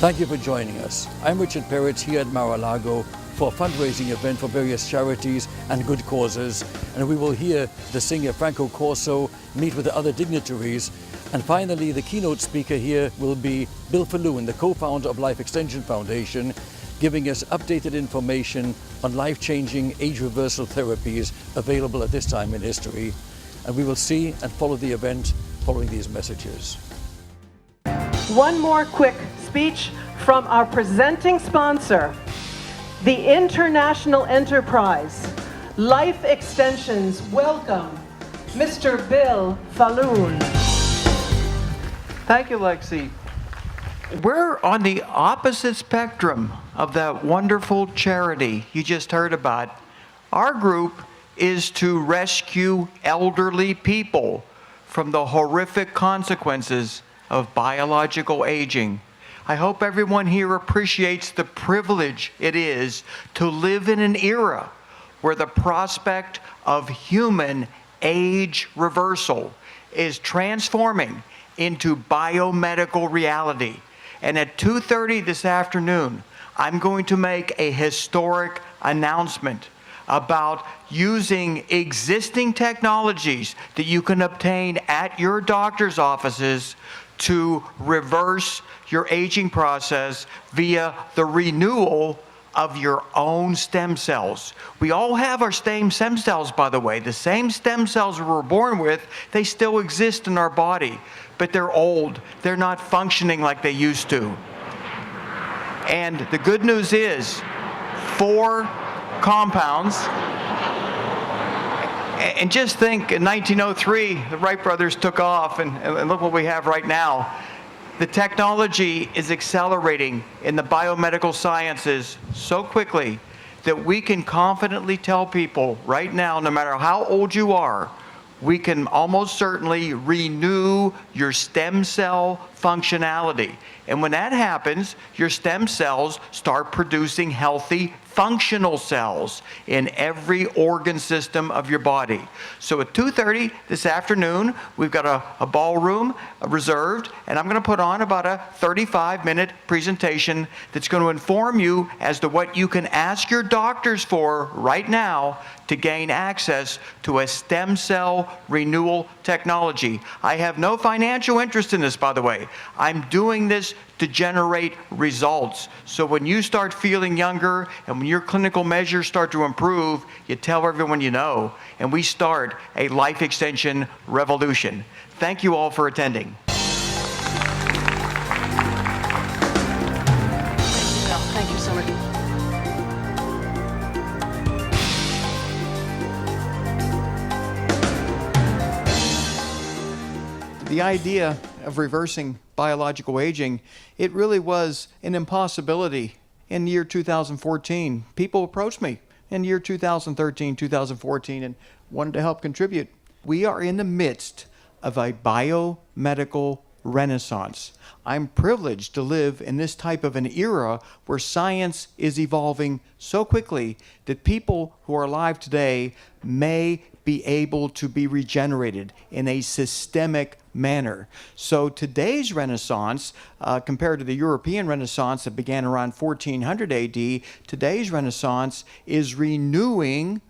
Thank you for joining us. I'm Richard Peretz here at Mar-a-Lago for a fundraising event for various charities and good causes. And we will hear the singer Franco Corso, meet with the other dignitaries. And finally, the keynote speaker here will be Bill Falloon, the co-founder of Life Extension Foundation, giving us updated information on life-changing age reversal therapies available at this time in history. And we will see and follow the event following these messages. One more quick speech from our presenting sponsor, the International Enterprise Life Extensions. Welcome, Mr. Bill Falloon. Thank you, Lexi. We're on the opposite spectrum of that wonderful charity you just heard about. Our group is to rescue elderly people from the horrific consequences of biological aging. I hope everyone here appreciates the privilege it is to live in an era where the prospect of human age reversal is transforming into biomedical reality. And at 2:30 this afternoon, I'm going to make a historic announcement about using existing technologies that you can obtain at your doctor's offices to reverse your aging process via the renewal of your own stem cells. We all have our same stem cells, by the way. The same stem cells we were born with, they still exist in our body, but they're old. They're not functioning like they used to. And the good news is 4 compounds. And just think, in 1903, the Wright brothers took off, and look what we have right now. The technology is accelerating in the biomedical sciences so quickly that we can confidently tell people right now, no matter how old you are, we can almost certainly renew your stem cell functionality. And when that happens, your stem cells start producing healthy, functional cells in every organ system of your body. So at 2:30 this afternoon, we've got a ballroom reserved, and I'm going to put on about a 35-minute presentation that's going to inform you as to what you can ask your doctors for right now to gain access to a stem cell renewal technology. I have no financial interest in this, by the way. I'm doing this to generate results. So when you start feeling younger and when your clinical measures start to improve, you tell everyone you know, and we start a life extension revolution. Thank you all for attending. Thank you so much. The idea of reversing biological aging, it really was an impossibility in the year 2014. People approached me in the year 2013, 2014, and wanted to help contribute. We are in the midst of a biomedical renaissance. I'm privileged to live in this type of an era where science is evolving so quickly that people who are alive today may be able to be regenerated in a systemic manner. So today's Renaissance, compared to the European Renaissance that began around 1400 AD, today's Renaissance is renewing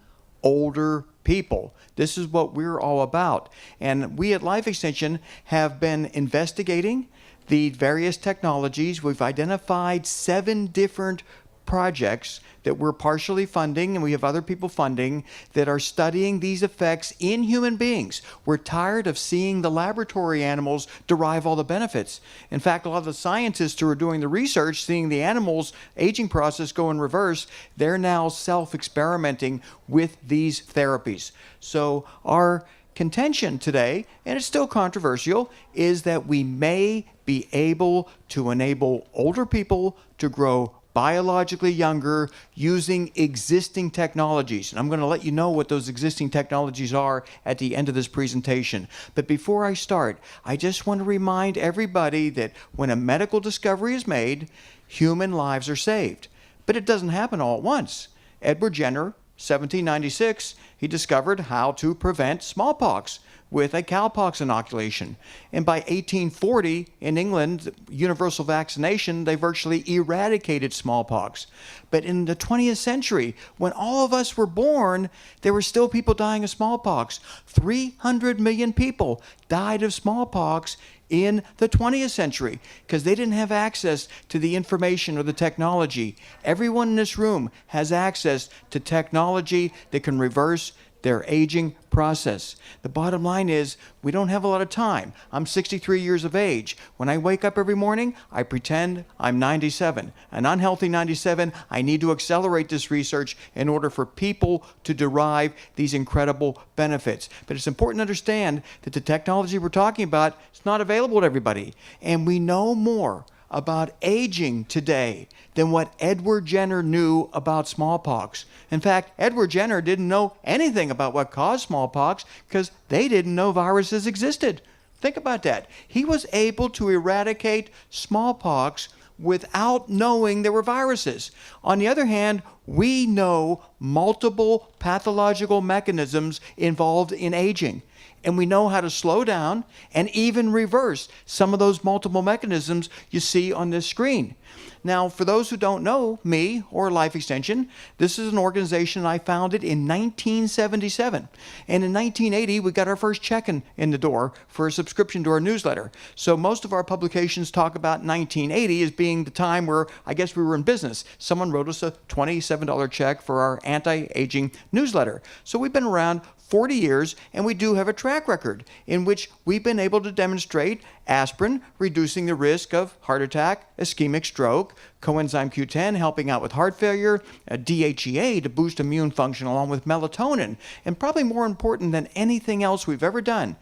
older people. This is what we're all about. And we at Life Extension have been investigating the various technologies. We've identified 7 different projects that we're partially funding, and we have other people funding, that are studying these effects in human beings. We're tired of seeing the laboratory animals derive all the benefits. In fact, a lot of the scientists who are doing the research, seeing the animals' aging process go in reverse, they're now self-experimenting with these therapies. So our contention today, and it's still controversial, is that we may be able to enable older people to grow biologically younger using existing technologies. And I'm going to let you know what those existing technologies are at the end of this presentation. But before I start, I just want to remind everybody that when a medical discovery is made, human lives are saved. But it doesn't happen all at once. Edward Jenner, 1796, he discovered how to prevent smallpox. with a cowpox inoculation. And by 1840 in England, universal vaccination, they virtually eradicated smallpox. But in the 20th century, when all of us were born, there were still people dying of smallpox. 300 million people died of smallpox in the 20th century because they didn't have access to the information or the technology. Everyone in this room has access to technology that can reverse their aging process. The bottom line is we don't have a lot of time. I'm 63 years of age. When I wake up every morning, I pretend I'm 97. An unhealthy 97, I need to accelerate this research in order for people to derive these incredible benefits. But it's important to understand that the technology we're talking about is not available to everybody. And we know more about aging today than what Edward Jenner knew about smallpox. In fact, Edward Jenner didn't know anything about what caused smallpox because they didn't know viruses existed. Think about that. He was able to eradicate smallpox without knowing there were viruses. On the other hand, we know multiple pathological mechanisms involved in aging. And we know how to slow down and even reverse some of those multiple mechanisms you see on this screen. Now, for those who don't know me or Life Extension, this is an organization I founded in 1977. And in 1980, we got our first check in the door for a subscription to our newsletter. So most of our publications talk about 1980 as being the time where I guess we were in business. Someone wrote us a $27 check for our anti-aging newsletter. So we've been around 40 years, and we do have a track record in which we've been able to demonstrate aspirin reducing the risk of heart attack, ischemic stroke, coenzyme Q10 helping out with heart failure, DHEA to boost immune function along with melatonin, and probably more important than anything else we've ever done,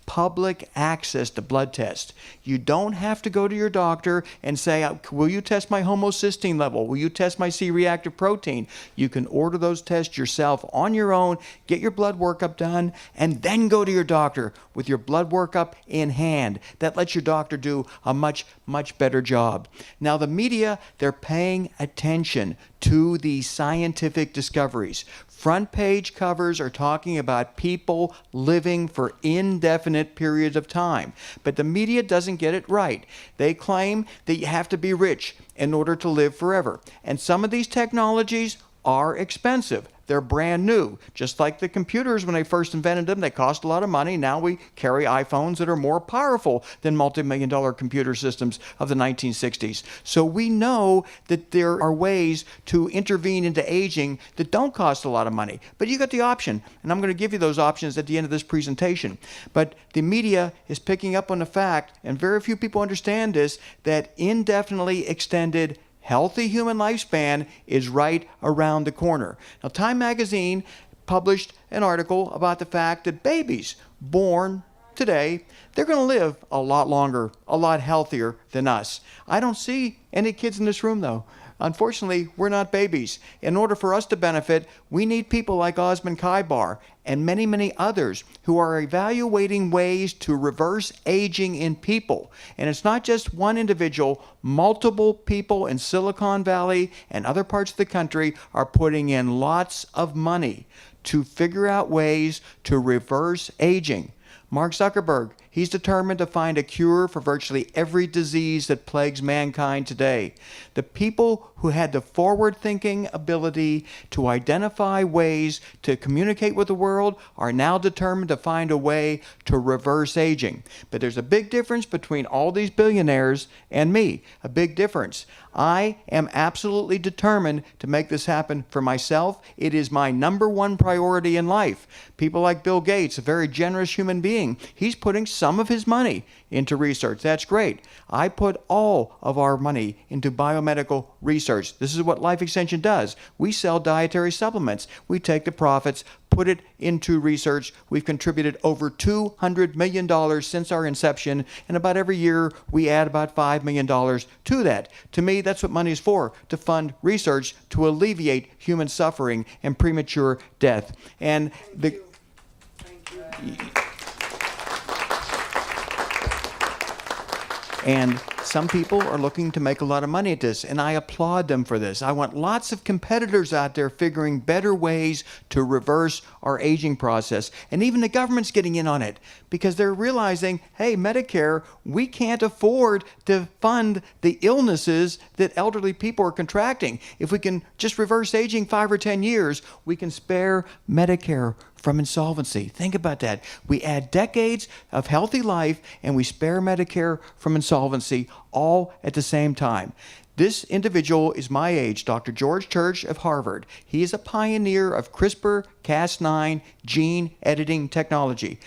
public access to blood tests. You don't have to go to your doctor and say, will you test my homocysteine level? Will you test my C-reactive protein? You can order those tests yourself on your own, get your blood workup done, and then go to your doctor with your blood workup in hand. That lets your doctor do a much, much better job. Now, the media, they're paying attention to these scientific discoveries. Front page covers are talking about people living for indefinite periods of time. But the media doesn't get it right. They claim that you have to be rich in order to live forever. And some of these technologies are expensive. They're brand new. Just like the computers, when they first invented them, they cost a lot of money. Now we carry iPhones that are more powerful than multi-million-dollar computer systems of the 1960s. So we know that there are ways to intervene into aging that don't cost a lot of money. But you got the option, and I'm going to give you those options at the end of this presentation. But the media is picking up on the fact, and very few people understand this, that indefinitely extended healthy human lifespan is right around the corner. Now, Time magazine published an article about the fact that babies born today, they're going to live a lot longer, a lot healthier than us. I don't see any kids in this room, though. Unfortunately, we're not babies. In order for us to benefit, we need people like Osman Kaibar and many, many others who are evaluating ways to reverse aging in people. And it's not just one individual. Multiple people in Silicon Valley and other parts of the country are putting in lots of money to figure out ways to reverse aging. Mark Zuckerberg, he's determined to find a cure for virtually every disease that plagues mankind today. The people who had the forward-thinking ability to identify ways to communicate with the world are now determined to find a way to reverse aging. But there's a big difference between all these billionaires and me, a big difference. I am absolutely determined to make this happen for myself. It is my number one priority in life. People like Bill Gates, a very generous human being, he's putting some of his money into research. That's great. I put all of our money into biomedical research. This is what Life Extension does. We sell dietary supplements. We take the profits, put it into research. We've contributed over $200 million since our inception, and about every year we add about $5 million to that. To me, that's what money is for, to fund research to alleviate human suffering and premature death. And the And Some people are looking to make a lot of money at this, and I applaud them for this. I want lots of competitors out there figuring better ways to reverse our aging process. And even the government's getting in on it because they're realizing, hey, Medicare, we can't afford to fund the illnesses that elderly people are contracting. If we can just reverse aging 5 or 10 years, we can spare Medicare from insolvency. Think about that. We add decades of healthy life and we spare Medicare from insolvency all at the same time. This individual is my age, Dr. George Church of Harvard. He is a pioneer of CRISPR-Cas9 gene editing technology.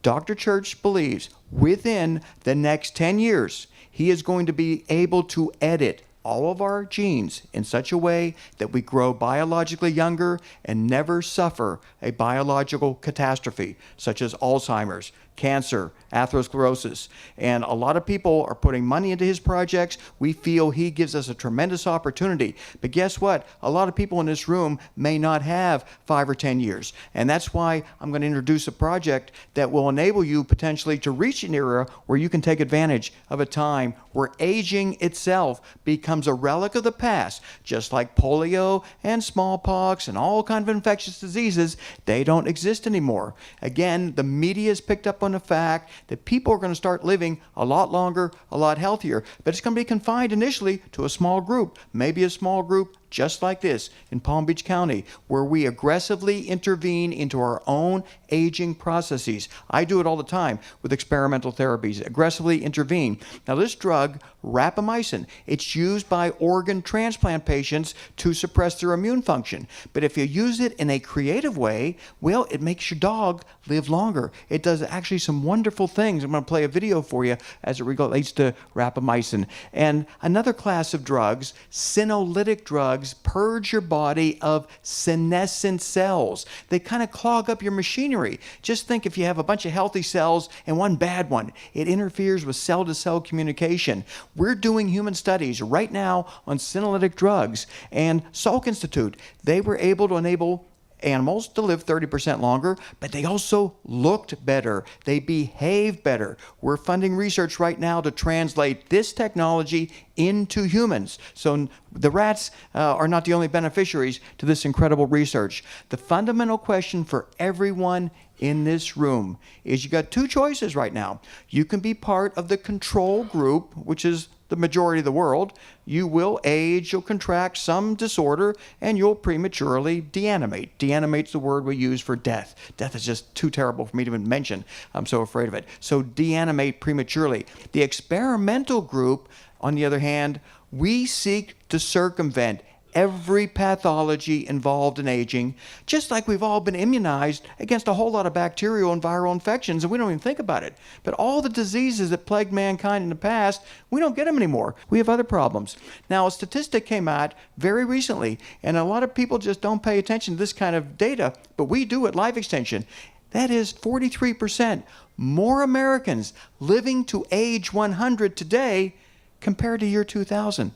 Dr. Church believes within the next 10 years, he is going to be able to edit all of our genes in such a way that we grow biologically younger and never suffer a biological catastrophe such as Alzheimer's, cancer, atherosclerosis. And a lot of people are putting money into his projects. We feel he gives us a tremendous opportunity. But guess what? A lot of people in this room may not have 5 or 10 years. And that's why I'm going to introduce a project that will enable you potentially to reach an era where you can take advantage of a time where aging itself becomes a relic of the past. Just like polio and smallpox and all kinds of infectious diseases, they don't exist anymore. Again, the media has picked up on the fact that people are going to start living a lot longer, a lot healthier, but it's going to be confined initially to a small group, maybe a small group just like this in Palm Beach County, where we aggressively intervene into our own aging processes. I do it all the time with experimental therapies, aggressively intervene. Now this drug, rapamycin, it's used by organ transplant patients to suppress their immune function. But if you use it in a creative way, well, it makes your dog live longer. It does actually some wonderful things. I'm going to play a video for you as it relates to rapamycin. And another class of drugs, senolytic drugs, purge your body of senescent cells. They kind of clog up your machinery. Just think if you have a bunch of healthy cells and one bad one, it interferes with cell-to-cell communication. We're doing human studies right now on senolytic drugs, and Salk Institute, they were able to enable animals to live 30% longer, but they also looked better. They behaved better. We're funding research right now to translate this technology into humans. So the rats are not the only beneficiaries to this incredible research. The fundamental question for everyone in this room is you got 2 choices right now. You can be part of the control group, which is the majority of the world. You will age, you'll contract some disorder, and you'll prematurely deanimate. Deanimate's the word we use for death. Death is just too terrible for me to even mention. I'm so afraid of it. So deanimate prematurely. The experimental group, on the other hand, we seek to circumvent every pathology involved in aging, just like we've all been immunized against a whole lot of bacterial and viral infections, and we don't even think about it. But all the diseases that plagued mankind in the past, we don't get them anymore. We have other problems. Now, a statistic came out very recently, and a lot of people just don't pay attention to this kind of data, but we do at Life Extension. That is 43% more Americans living to age 100 today compared to year 2000.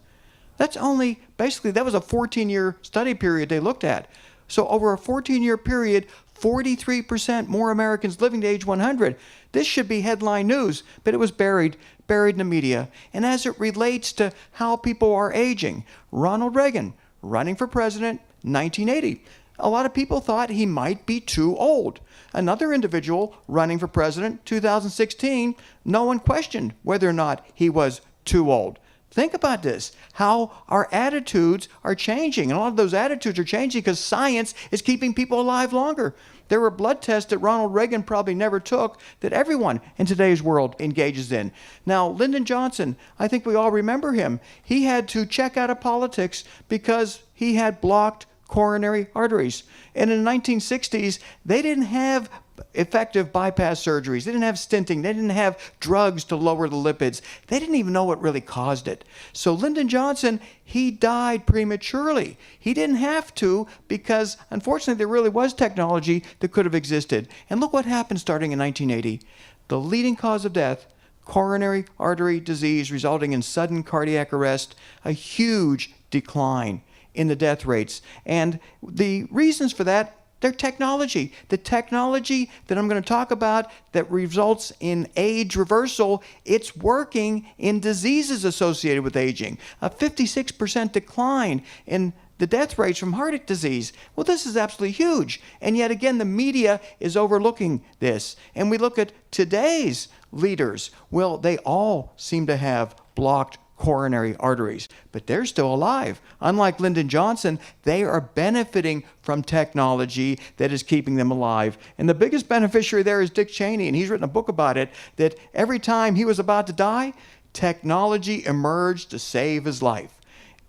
That's only, basically, that was a 14-year study period they looked at. So over a 14-year period, 43% more Americans living to age 100. This should be headline news, but it was buried in the media. And as it relates to how people are aging, Ronald Reagan, running for president, 1980. A lot of people thought he might be too old. Another individual running for president, 2016, no one questioned whether or not he was too old. Think about this, how our attitudes are changing. And a lot of those attitudes are changing because science is keeping people alive longer. There were blood tests that Ronald Reagan probably never took that everyone in today's world engages in. Now, Lyndon Johnson, I think we all remember him. He had to check out of politics because he had blocked coronary arteries. And in the 1960s, they didn't have effective bypass surgeries. They didn't have stenting. They didn't have drugs to lower the lipids. They didn't even know what really caused it. So Lyndon Johnson, he died prematurely. He didn't have to because, unfortunately, there really was technology that could have existed. And look what happened starting in 1980. The leading cause of death, coronary artery disease resulting in sudden cardiac arrest, a huge decline in the death rates. And the reasons for that They're technology. The technology that I'm going to talk about that results in age reversal, it's working in diseases associated with aging. A 56% decline in the death rates from heart disease. Well, this is absolutely huge. And yet again, the media is overlooking this. And we look at today's leaders. Well, they all seem to have blocked coronary arteries, but they're still alive. Unlike Lyndon Johnson, they are benefiting from technology that is keeping them alive. And the biggest beneficiary there is Dick Cheney, and he's written a book about it, that every time he was about to die, technology emerged to save his life.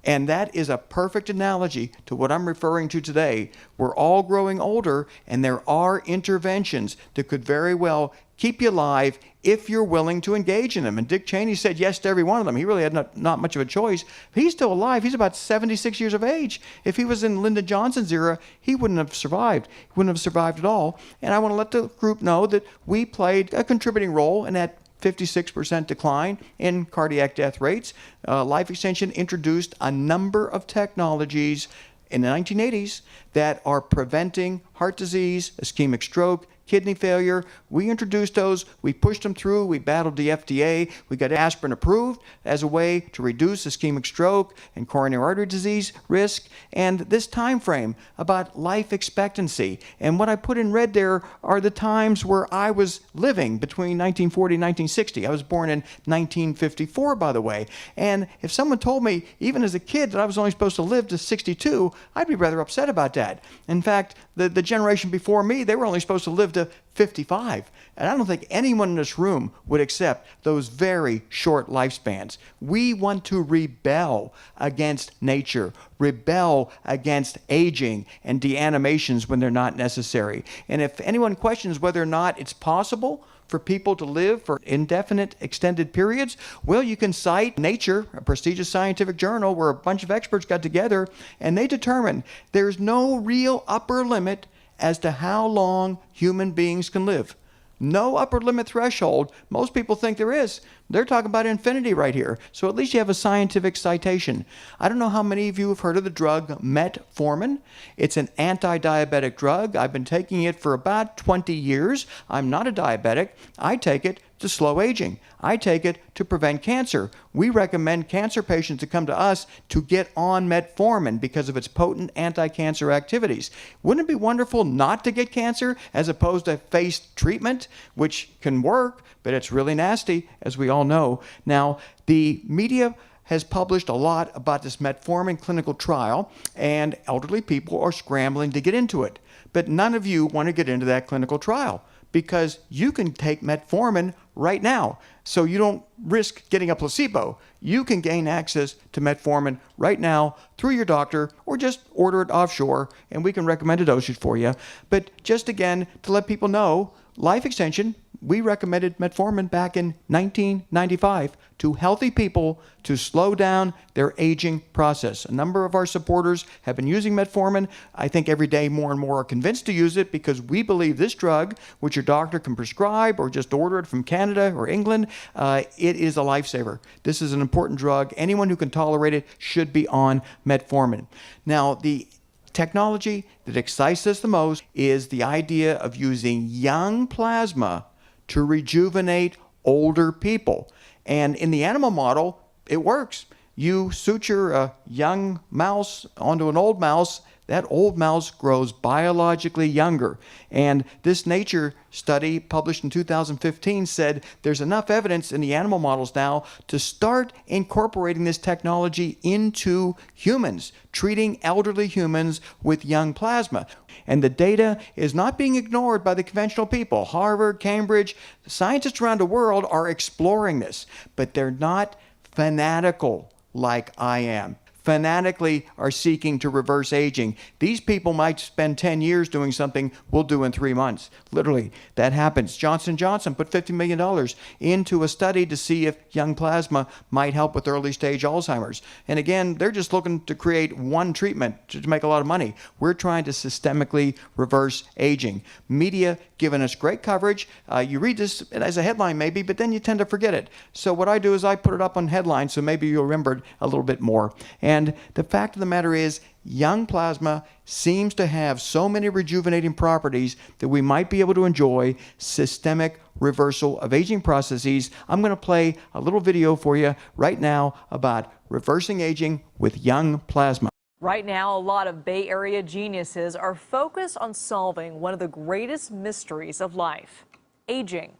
And that is a perfect analogy to what I'm referring to today. We're all growing older, and there are interventions that could very well keep you alive if you're willing to engage in them. And Dick Cheney said yes to every one of them. He really had not much of a choice. He's still alive. He's about 76 years of age. If he was in Lyndon Johnson's era, he wouldn't have survived. He wouldn't have survived at all. And I want to let the group know that we played a contributing role in that 56% decline in cardiac death rates. Life Extension introduced a number of technologies in the 1980s that are preventing heart disease, ischemic stroke, kidney failure. We introduced those. We pushed them through. We battled the FDA. We got aspirin approved as a way to reduce ischemic stroke and coronary artery disease risk. And this time frame about life expectancy. And what I put in red there are the times where I was living between 1940 and 1960. I was born in 1954, by the way. And if someone told me, even as a kid, that I was only supposed to live to 62, I'd be rather upset about that. In fact, the generation before me, they were only supposed to live to 55. And I don't think anyone in this room would accept those very short lifespans. We want to rebel against nature, rebel against aging and deanimations when they're not necessary. And if anyone questions whether or not it's possible for people to live for indefinite extended periods, well, you can cite Nature, a prestigious scientific journal where a bunch of experts got together and they determined there's no real upper limit as to how long human beings can live. No upper limit threshold. Most people think there is. They're talking about infinity right here. So at least you have a scientific citation. I don't know how many of you have heard of the drug metformin. It's an anti-diabetic drug. I've been taking it for about 20 years. I'm not a diabetic. I take it to slow aging. I take it to prevent cancer. We recommend cancer patients to come to us to get on metformin because of its potent anti-cancer activities. Wouldn't it be wonderful not to get cancer as opposed to face treatment, which can work, but it's really nasty, as we all know. Now, the media has published a lot about this metformin clinical trial, and elderly people are scrambling to get into it. But none of you want to get into that clinical trial, because you can take metformin right now. So you don't risk getting a placebo. You can gain access to metformin right now through your doctor, or just order it offshore and we can recommend a dosage for you. But just again, to let people know, Life Extension, we recommended metformin back in 1995 to healthy people to slow down their aging process. A number of our supporters have been using metformin. I think every day more and more are convinced to use it because we believe this drug, which your doctor can prescribe or just order it from Canada or England, it is a lifesaver. This is an important drug. Anyone who can tolerate it should be on metformin. Now, the technology that excites us the most is the idea of using young plasma to rejuvenate older people. And in the animal model, it works. You suture a young mouse onto an old mouse, that old mouse grows biologically younger. And this Nature study published in 2015 said there's enough evidence in the animal models now to start incorporating this technology into humans, treating elderly humans with young plasma. And the data is not being ignored by the conventional people. Harvard, Cambridge, scientists around the world are exploring this, but they're not fanatical like I am. Fanatically are seeking to reverse aging. These people might spend 10 years doing something we'll do in 3 months. Literally, that happens. Johnson & Johnson put $50 million into a study to see if young plasma might help with early stage Alzheimer's. And again, they're just looking to create one treatment to make a lot of money. We're trying to systemically reverse aging. Media giving us great coverage. You read this as a headline maybe, but then you tend to forget it. So what I do is I put it up on headlines so maybe you'll remember it a little bit more. And the fact of the matter is, young plasma seems to have so many rejuvenating properties that we might be able to enjoy systemic reversal of aging processes. I'm going to play a little video for you right now about reversing aging with young plasma. Right now, a lot of Bay Area geniuses are focused on solving one of the greatest mysteries of life, aging.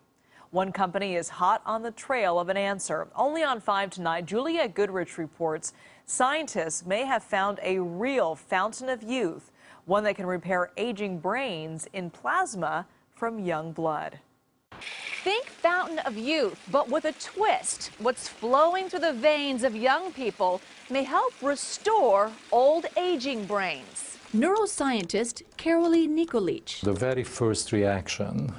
One company is hot on the trail of an answer. Only on 5 tonight, Juliette Goodrich reports scientists may have found a real fountain of youth, one that can repair aging brains in plasma from young blood. Think fountain of youth, but with a twist. What's flowing through the veins of young people may help restore old aging brains. Neuroscientist Carolee Nikolic. The very first reaction,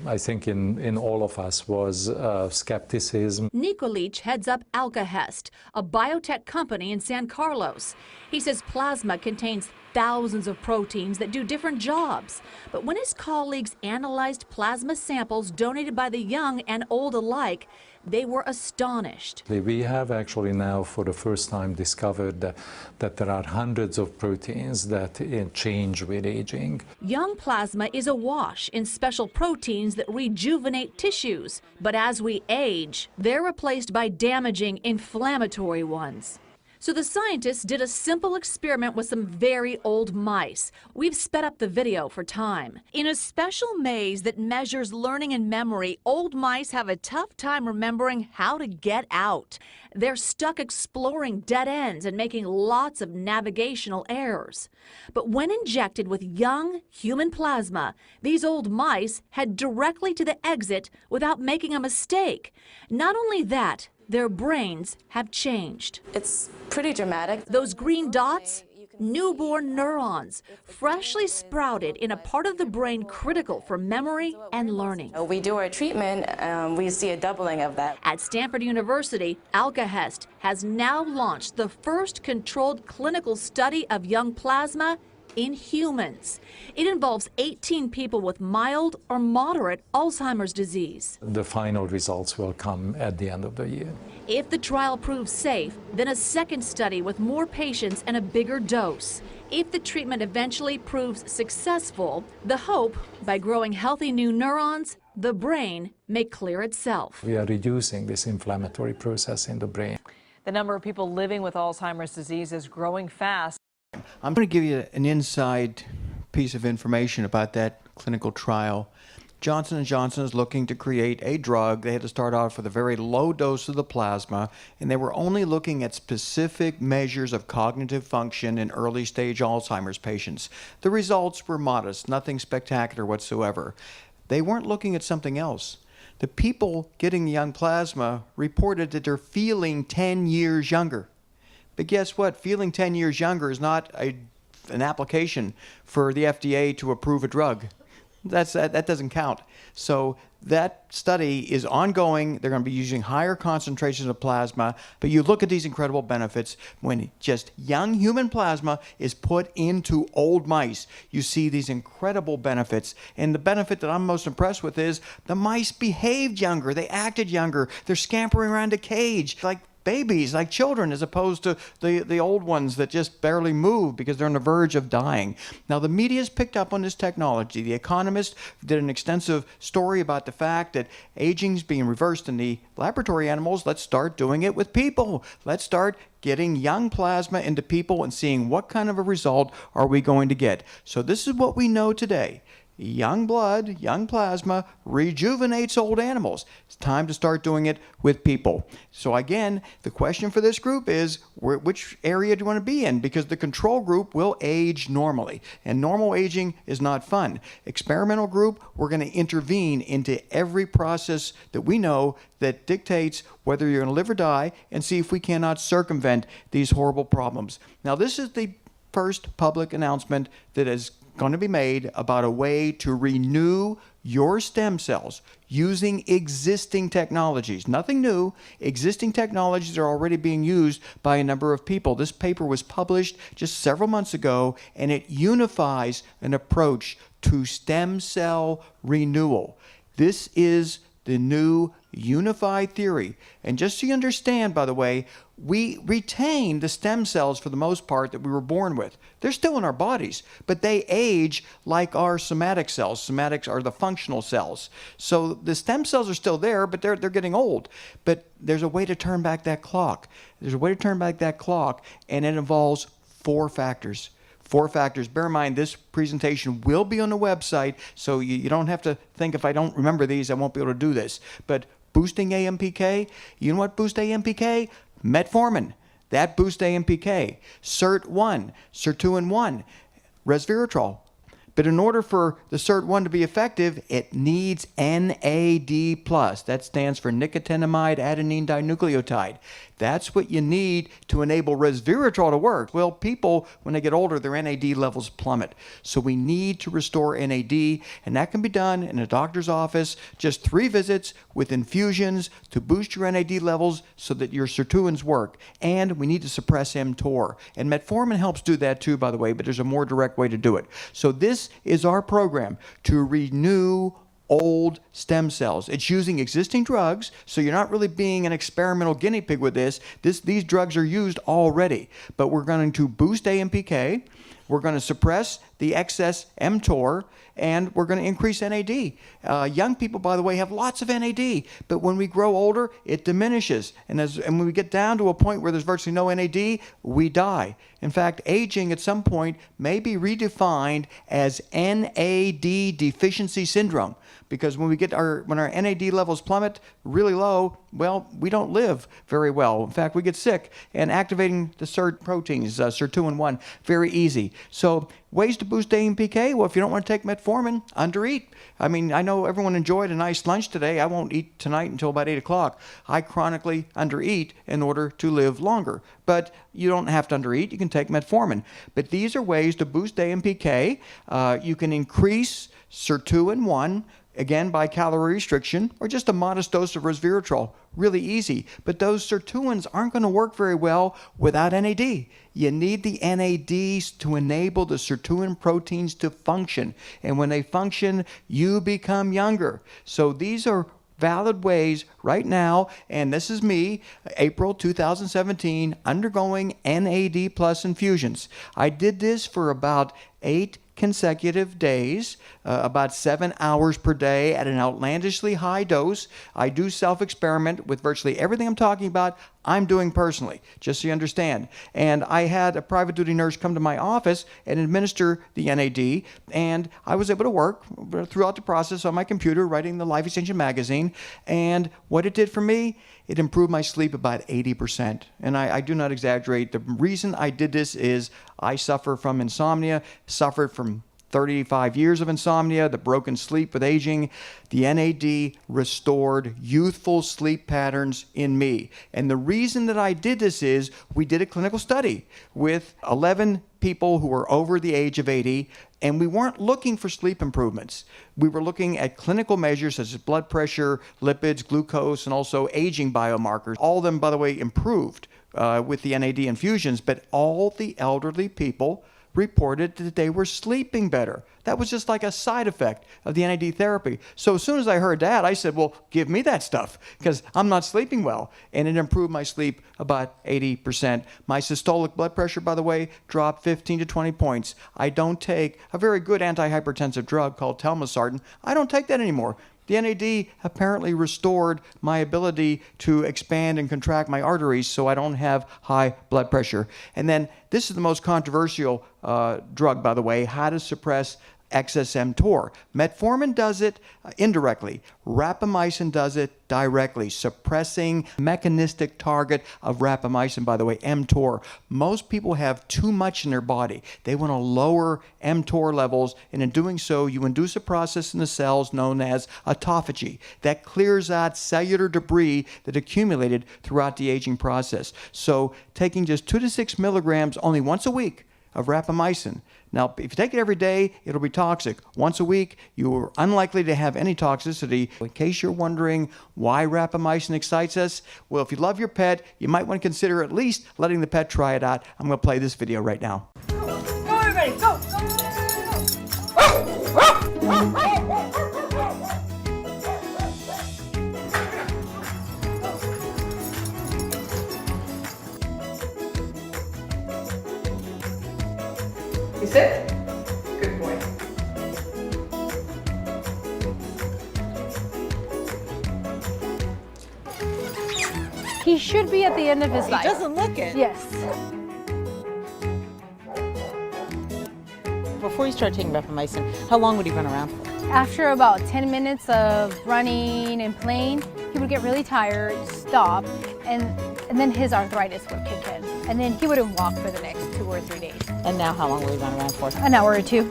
I think, in all of us was skepticism. Nikolic heads up Alkahest, a biotech company in San Carlos. He says plasma contains thousands of proteins that do different jobs. But when his colleagues analyzed plasma samples donated by the young and old alike, they were astonished. We have actually now for the first time discovered that there are hundreds of proteins that change with aging. Young plasma is awash in special proteins that rejuvenate tissues. But as we age, they're replaced by damaging inflammatory ones. So the scientists did a simple experiment with some very old mice. We've sped up the video for time. In a special maze that measures learning and memory, old mice have a tough time remembering how to get out. They're stuck exploring dead ends and making lots of navigational errors. But when injected with young human plasma, these old mice head directly to the exit without making a mistake. Not only that, their brains have changed. It's pretty dramatic. Those green dots? Newborn neurons, freshly sprouted in a part of the brain critical for memory and learning. We do our treatment, we see a doubling of that. At Stanford University, Alkahest has now launched the first controlled clinical study of young plasma in humans. It involves 18 people with mild or moderate Alzheimer's disease. The final results will come at the end of the year. If the trial proves safe, then a second study with more patients and a bigger dose. If the treatment eventually proves successful, the hope, by growing healthy new neurons, the brain may clear itself. We are reducing this inflammatory process in the brain. The number of people living with Alzheimer's disease is growing fast. I'm going to give you an inside piece of information about that clinical trial. Johnson & Johnson is looking to create a drug. They had to start off with a very low dose of the plasma, and they were only looking at specific measures of cognitive function in early-stage Alzheimer's patients. The results were modest, nothing spectacular whatsoever. They weren't looking at something else. The people getting the young plasma reported that they're feeling 10 years younger. But guess what? Feeling 10 years younger is not an application for the FDA to approve a drug. That doesn't count. So that study is ongoing. They're going to be using higher concentrations of plasma. But you look at these incredible benefits when just young human plasma is put into old mice. You see these incredible benefits. And the benefit that I'm most impressed with is the mice behaved younger. They acted younger. They're scampering around a cage like babies, like children, as opposed to the old ones that just barely move because they're on the verge of dying. Now, the media's picked up on this technology. The Economist did an extensive story about the fact that aging's being reversed in the laboratory animals. Let's start doing it with people. Let's start getting young plasma into people and seeing what kind of a result are we going to get. So this is what we know today. Young blood, young plasma rejuvenates old animals. It's time to start doing it with people. So again, the question for this group is, which area do you want to be in? Because the control group will age normally, and normal aging is not fun. Experimental group, we're going to intervene into every process that we know that dictates whether you're going to live or die, and see if we cannot circumvent these horrible problems. Now, this is the first public announcement that is going to be made about a way to renew your stem cells using existing technologies. Nothing new. Existing technologies are already being used by a number of people. This paper was published just several months ago, and it unifies an approach to stem cell renewal. This is the new unified theory. And just so you understand, by the way, we retain the stem cells for the most part that we were born with. They're still in our bodies, but they age like our somatic cells. Somatics are the functional cells. So the stem cells are still there, but they're getting old. But there's a way to turn back that clock. There's a way to turn back that clock, and it involves 4 factors. 4 factors. Bear in mind, this presentation will be on the website, so you don't have to think if I don't remember these, I won't be able to do this. But boosting AMPK, you know what boosts AMPK? Metformin. That boosts AMPK. SIRT1, sirtuin-1, resveratrol. But in order for the SIRT1 to be effective, it needs NAD+. That stands for nicotinamide adenine dinucleotide. That's what you need to enable resveratrol to work. Well, people, when they get older, their NAD levels plummet. So we need to restore NAD, and that can be done in a doctor's office, just 3 visits with infusions to boost your NAD levels so that your sirtuins work. And we need to suppress mTOR. And metformin helps do that too, by the way, but there's a more direct way to do it. So this is our program to renew old stem cells. It's using existing drugs, so you're not really being an experimental guinea pig with this. These drugs are used already, but we're going to boost AMPK, we're going to suppress the excess mTOR, and we're going to increase NAD. Young people, by the way, have lots of NAD, but when we grow older, it diminishes. And when we get down to a point where there's virtually no NAD, we die. In fact, aging at some point may be redefined as NAD deficiency syndrome, because when our NAD levels plummet really low, well, we don't live very well. In fact, we get sick. And activating the SIRT proteins, sirtuin-1, very easy. So ways to boost AMPK? Well, if you don't want to take metformin, undereat. I mean, I know everyone enjoyed a nice lunch today. I won't eat tonight until about 8 o'clock. I chronically undereat in order to live longer. But you don't have to undereat. You can take metformin. But these are ways to boost AMPK. You can increase sirtuin-1, again, by calorie restriction, or just a modest dose of resveratrol. Really easy. But those sirtuins aren't going to work very well without NAD. You need the NADs to enable the sirtuin proteins to function. And when they function, you become younger. So these are valid ways right now, and this is me, April 2017, undergoing NAD plus infusions. I did this for about 8 consecutive days, about 7 hours per day at an outlandishly high dose. I do self-experiment with virtually everything I'm talking about. I'm doing personally, just so you understand. And I had a private duty nurse come to my office and administer the NAD, and I was able to work throughout the process on my computer, writing the Life Extension magazine. And what it did for me, it improved my sleep about 80%. And I do not exaggerate. The reason I did this is I suffer from insomnia, suffered from 35 years of insomnia, the broken sleep with aging. The NAD restored youthful sleep patterns in me. And the reason that I did this is we did a clinical study with 11 people who were over the age of 80, and we weren't looking for sleep improvements. We were looking at clinical measures such as blood pressure, lipids, glucose, and also aging biomarkers. All of them, by the way, improved with the NAD infusions, but all the elderly people reported that they were sleeping better. That was just like a side effect of the NAD therapy. So as soon as I heard that, I said, well, give me that stuff, because I'm not sleeping well. And it improved my sleep about 80%. My systolic blood pressure, by the way, dropped 15 to 20 points. I don't take a very good antihypertensive drug called telmisartan. I don't take that anymore. The NAD apparently restored my ability to expand and contract my arteries so I don't have high blood pressure. And then this is the most controversial drug, by the way, how to suppress excess mTOR. Metformin does it indirectly. Rapamycin does it directly, suppressing mechanistic target of rapamycin, by the way, mTOR. Most people have too much in their body. They want to lower mTOR levels, and in doing so, you induce a process in the cells known as autophagy that clears out cellular debris that accumulated throughout the aging process. So taking just 2 to 6 milligrams only once a week of rapamycin. Now, if you take it every day, it'll be toxic. Once a week, you're unlikely to have any toxicity. In case you're wondering why rapamycin excites us, well, if you love your pet, you might want to consider at least letting the pet try it out. I'm going to play this video right now. Go, everybody, go! Go, go, go, go, go! You sit? Good boy. He should be at the end of his life. He doesn't look it. Yes. Before you start taking rapamycin, how long would he run around for? After about 10 minutes of running and playing, he would get really tired, stop, and then his arthritis would kick in. And then he wouldn't walk for the next 2 or 3 days. And now how long will he run around for? An hour or two.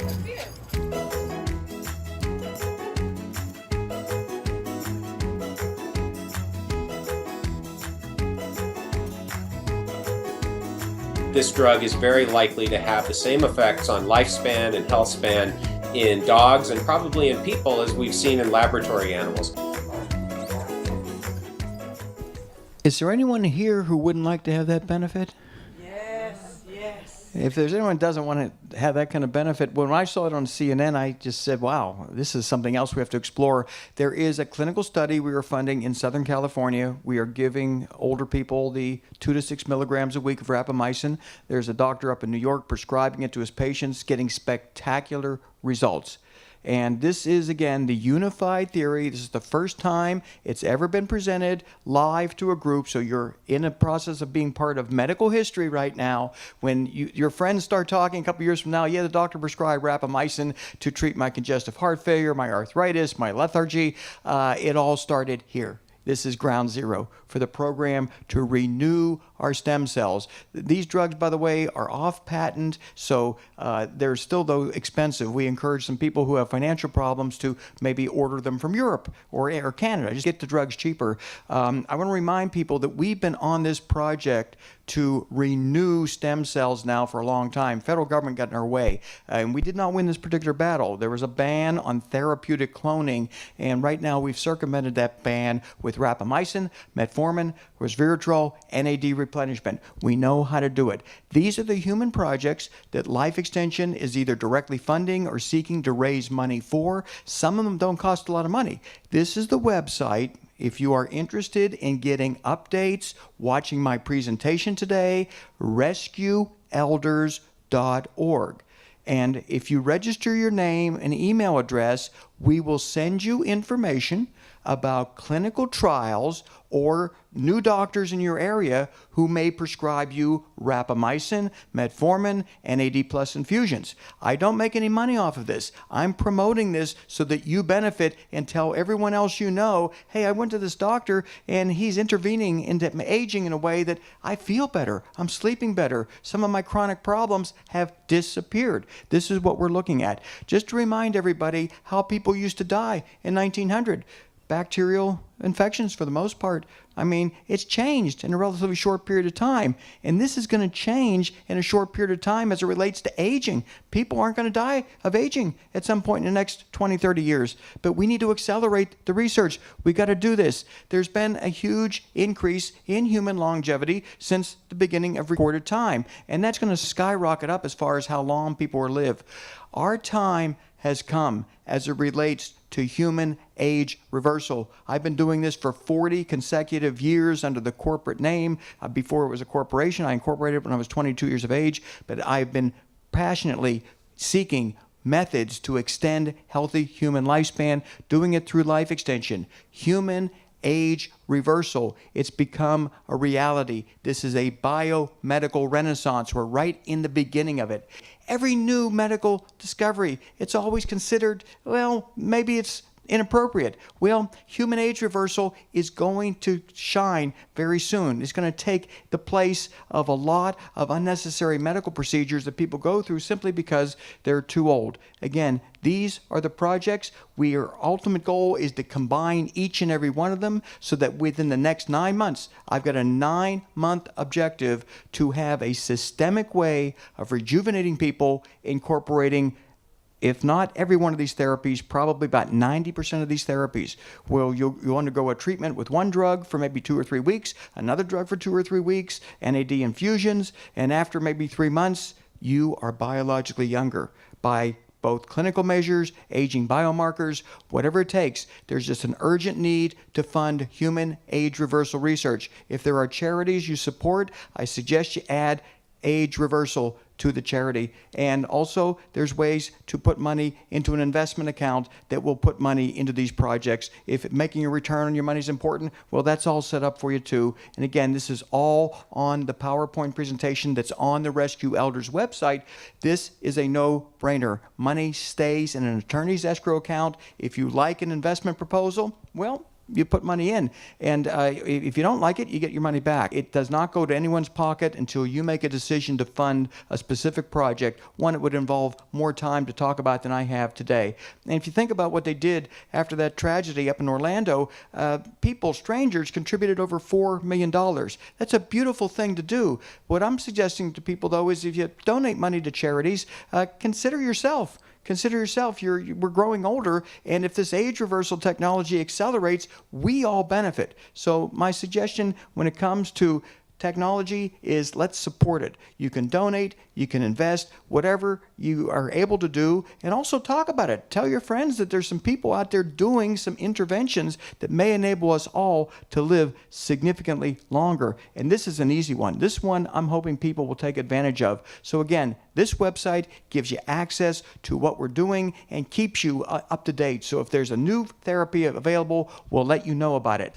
This drug is very likely to have the same effects on lifespan and health span in dogs and probably in people as we've seen in laboratory animals. Is there anyone here who wouldn't like to have that benefit? Yes, yes. If there's anyone who doesn't want to have that kind of benefit, when I saw it on CNN, I just said, wow, this is something else we have to explore. There is a clinical study we are funding in Southern California. We are giving older people the 2 to 6 milligrams a week of rapamycin. There's a doctor up in New York prescribing it to his patients, getting spectacular results. And this is, again, the unified theory. This is the first time it's ever been presented live to a group. So you're in a process of being part of medical history right now. When your friends start talking a couple years from now, yeah, the doctor prescribed rapamycin to treat my congestive heart failure, my arthritis, my lethargy. It all started here. This is ground zero for the program to renew our stem cells. These drugs, by the way, are off patent, so they're still, though, expensive. We encourage some people who have financial problems to maybe order them from Europe or Canada. Just get the drugs cheaper. I want to remind people that we've been on this project to renew stem cells now for a long time. Federal government got in our way, and we did not win this particular battle. There was a ban on therapeutic cloning, and right now we've circumvented that ban with rapamycin, metformin, resveratrol, NAD replenishment. We know how to do it. These are the human projects that Life Extension is either directly funding or seeking to raise money for. Some of them don't cost a lot of money. This is the website. If you are interested in getting updates, watching my presentation today, rescueelders.org. And if you register your name and email address, we will send you information about clinical trials or new doctors in your area who may prescribe you rapamycin, metformin, NAD plus infusions. I don't make any money off of this. I'm promoting this so that you benefit and tell everyone else you know, hey, I went to this doctor and he's intervening into aging in a way that I feel better. I'm sleeping better. Some of my chronic problems have disappeared. This is what we're looking at. Just to remind everybody how people used to die in 1900. Bacterial infections for the most part. I mean, it's changed in a relatively short period of time. And this is going to change in a short period of time as it relates to aging. People aren't going to die of aging at some point in the next 20, 30 years. But we need to accelerate the research. We got to do this. There's been a huge increase in human longevity since the beginning of recorded time. And that's going to skyrocket up as far as how long people will live. Our time has come as it relates to human age reversal. I've been doing this for 40 consecutive years under the corporate name. Before it was a corporation, I incorporated it when I was 22 years of age, but I've been passionately seeking methods to extend healthy human lifespan, doing it through Life Extension. Human age reversal. It's become a reality. This is a biomedical renaissance. We're right in the beginning of it. Every new medical discovery, it's always considered, well, maybe it's inappropriate. Well, human age reversal is going to shine very soon. It's going to take the place of a lot of unnecessary medical procedures that people go through simply because they're too old. Again, these are the projects. Our ultimate goal is to combine each and every one of them so that within the next 9 months, I've got a 9-month objective to have a systemic way of rejuvenating people, incorporating, if not every one of these therapies, probably about 90% of these therapies. Well, you'll undergo a treatment with one drug for maybe 2 or 3 weeks, another drug for 2 or 3 weeks, NAD infusions, and after maybe 3 months, you are biologically younger by both clinical measures, aging biomarkers, whatever it takes. There's just an urgent need to fund human age reversal research. If there are charities you support, I suggest you add age reversal to the charity. And also, there's ways to put money into an investment account that will put money into these projects. If making a return on your money is important, well, that's all set up for you too. And again, this is all on the PowerPoint presentation that's on the Rescue Elders website. This is a no-brainer. Money stays in an attorney's escrow account. If you like an investment proposal, well, you put money in, and if you don't like it, you get your money back. It does not go to anyone's pocket until you make a decision to fund a specific project, one that would involve more time to talk about than I have today. And if you think about what they did after that tragedy up in Orlando, people, strangers, contributed over $4 million. That's a beautiful thing to do. What I'm suggesting to people, though, is if you donate money to charities, consider yourself. Consider yourself, we're growing older, and if this age reversal technology accelerates, we all benefit. So my suggestion when it comes to technology is let's support it. You can donate, you can invest, whatever you are able to do, and also talk about it. Tell your friends that there's some people out there doing some interventions that may enable us all to live significantly longer. And this is an easy one. This one I'm hoping people will take advantage of. So again, this website gives you access to what we're doing and keeps you up to date. So if there's a new therapy available, we'll let you know about it.